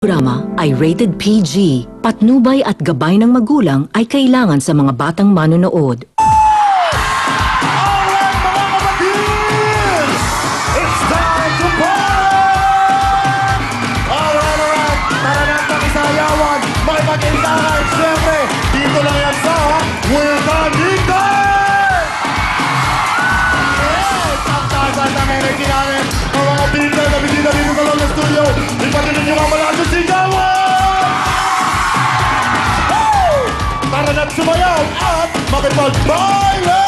Programa ay rated PG. Patnubay at gabay ng magulang ay kailangan sa mga batang manonood. Alright, mga kapatid! It's time to party! Alright. Tara na ang pakisayawan, makipag-intahan. Siyempre, dito lang yan sa Wilkaningay! Yes! Ang taas ng energy namin. Ang mga pinta na bisita dito sa loob ng studio. Ipatinin nyo ang malakas ng sigawan! Woo! Tara na't sumayaw at makipag-baile!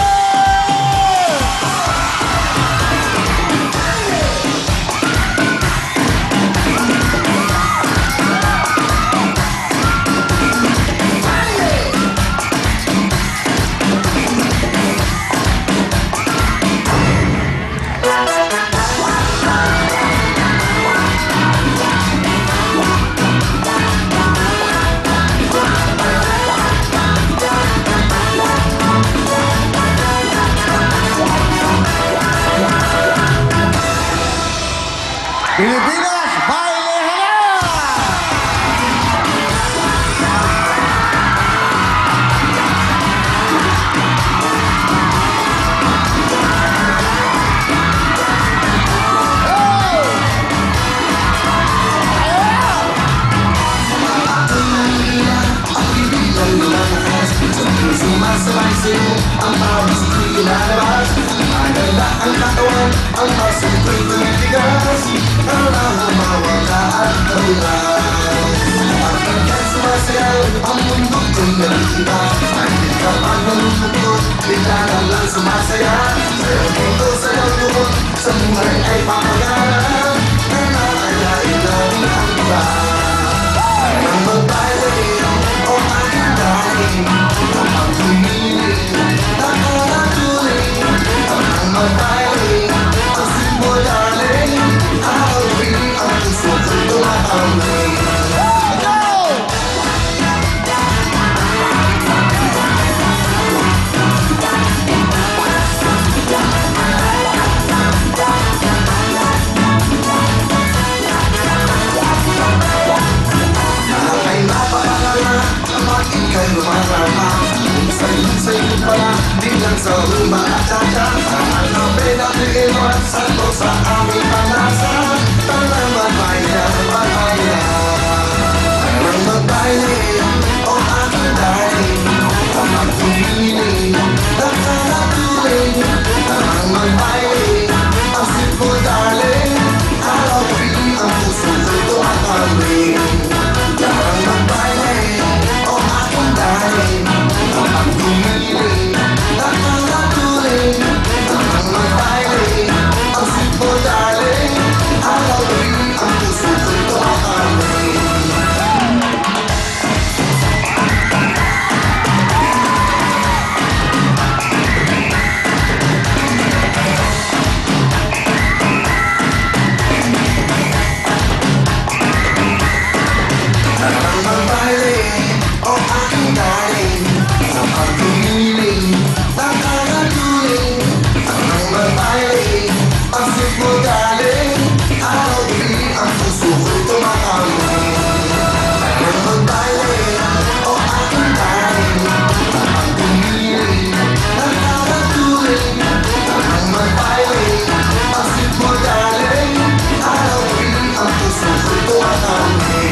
Pilipinas, bailehan na! Sumasabay sa'yo ang bawat siko'y lalabas. Maganda ang katawan, ang masiko'y tumitigas. Ang humawala at kabilas. Pagkat sumasayaw, ang mundo ko'y naliliba. Kahit ka pa nalulungkot, bigla na lang sumasaya. Pero dito sayaw doon, sa buhay ay papagarap. Nananayain lang ang iba. Nang magbayaw, o aking dahil ang pagpumili, nakakatuloy ang magbayaw, ang simple darling. I'll be ang puso ko'y tumatambay. Ay napakaganda ang ika'y lumarama. Kung sa'yo pala, biglang sa rumba at tata. Ang kapit at iiwan, santo sa aming panasa. Tanang magbaila, magbaila. Tanang magbaila, o aking darling. Ang magpumili, nakakatuloy. Tanang magbaila, ang simple darling. Araw pili ang puso ko'y tumatambay. Tarang magbaile, o aking darling. Ang pagpumili, nakakatuloy. Tarang magbaile, ang simple darling. Araw pili ang puso ko'y tumatambay. Tarang magbaile, o aking darling. Ang pagpumili, nakakatuloy. Tarang magbaile, ang simple darling. Araw pili ang puso ko'y tumatambay. Tarang magbaile, o aking darling. Ang pagpumili, nakakatuloy. Tarang magbaile, ang simple darling. Araw pili ang puso ko'y tumatambay.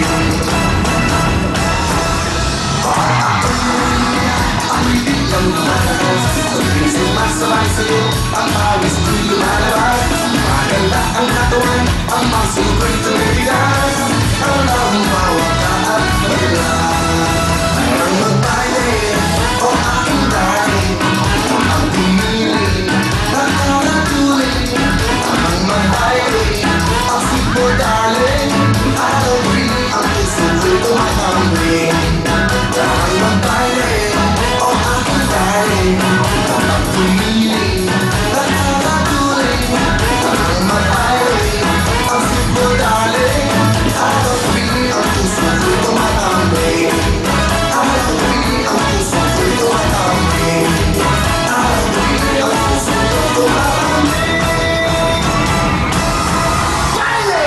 Sumasabay sa'yo ang pawis ko'y lumalabas. Maganda ang katawan, ang maso ko'y tumitigas. Ang humawaka at magulas. Ang magbaile, o aking darling. Ang pagpumili, nakakatuloy. Ang magbaile, ang simple darling. Araw pili ang puso ko'y tumatambay. Ang magbaile, o aking darling. Ang pagpumili, nakakatuloy. Ang magbaile, ang simple darling. Araw pili ang puso ko'y tumatambay. Araw pili ang puso ko'y tumatambay. Araw pili ang puso ko'y tumatambay. Baile!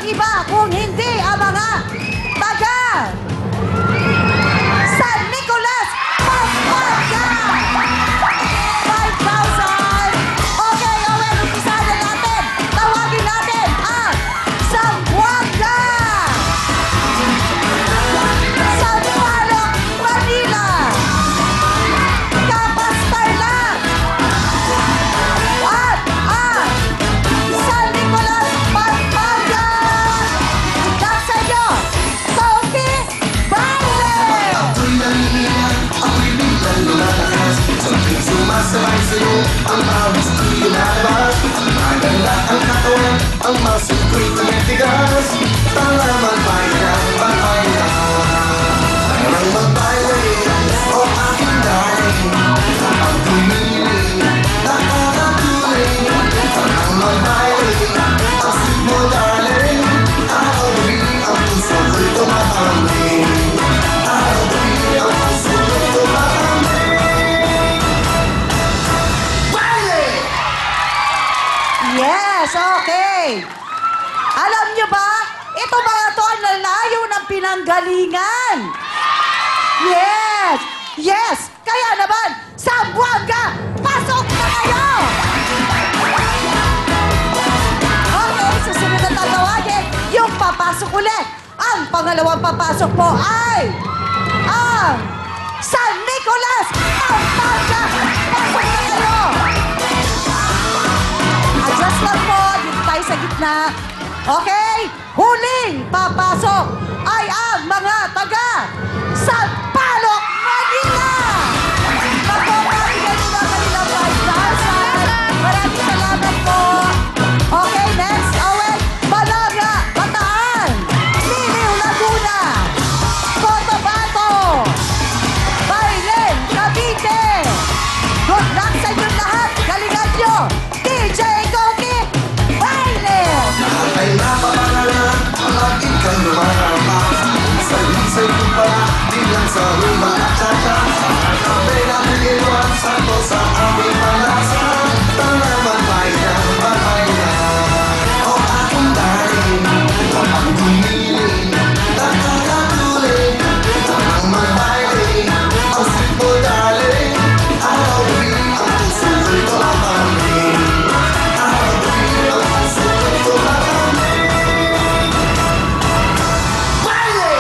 iba kung hindi ang mga taga San Nicolas, Pampanga! 5,000! Okay, Owen, umpisahan na natin. Tawagin natin ang Zamboanga! Sampaloc, Manila! Capas Tarlac! At ang San Nicolas, Pampanga! Itak sa inyo, Sophie Baile! Ako'y nangingiyak, ako'y biglang lumalakas Sabay sumasabay sa'yo, ang awis ko'y lumalabas Maganda ang katawan, ang muscle ko'y tumitigas Tara magbaila, magbaila Parang magbaila, o aking darling Ang tumiling, nakakatuling Parang magbaila, ang sweet mo darling Araw-gabi ang puso ko'y tumatambling Araw-gabi ang puso ko'y tumatambling Baile! Yes, okay. Alam nyo ba, ito mga to ang lalayo ng pinanggalingan. Yes, yes. Kaya naman, Zamboanga, pasok na kayo! Okay, susunod na tatawagin, yung papasok ulit. Ang pangalawang papasok po ay ang San Nicolas, Pampanga! Pasok na kayo! Adjust lang po, dito tayo sa gitna. Okay, huling papasok ay ang mga taga Sampaloc, Manila! Magpapakinggan nyo na kanilang 5,000. Maraming salamat po. Okay, next, Owen, Balaga, Bataan, Liliw, Laguna, Cotabato, Bailen, Cavite. Good luck sa inyong lahat. Galingan nyo. DJ Goki, Bailen. Ay napapalala, palagi kang lumarama Isay-isay ko pala, di lang sa rumba at tata Kape natin iwan, sakto sa aming malasa Tara magbaila, magbaila O aking darling, o ang gumiling Nakakatuling, tamang magbaili Ang sweet mo darling, araw-gabi ang puso ko'y tumatambling Araw-gabi ang puso ko'y tumatambling Baile!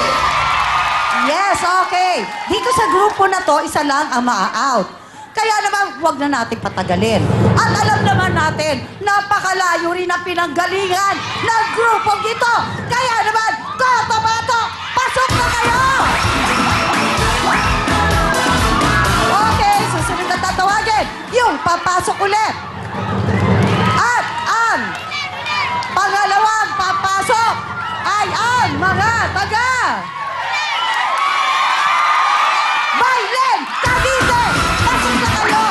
Yes, okay. Dito sa grupo na to, isa lang ang maa-out. Kaya naman, huwag na natin patagalin. At alam naman natin, napakalayo rin ang pinanggalingan ng grupong ito. Kaya naman, Cotabato, pasok na kayo! Okay, susunod na tatawagin, yung papasok ulit. At ang pangalawang papasok ay ang mga taga Bailen, Cavite! Pasok na kayo!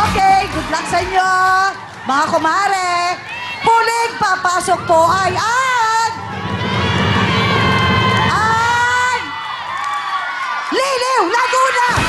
Okay, good luck sa inyo, mga kumare. Huling papasok po ay ang Liliw, Laguna!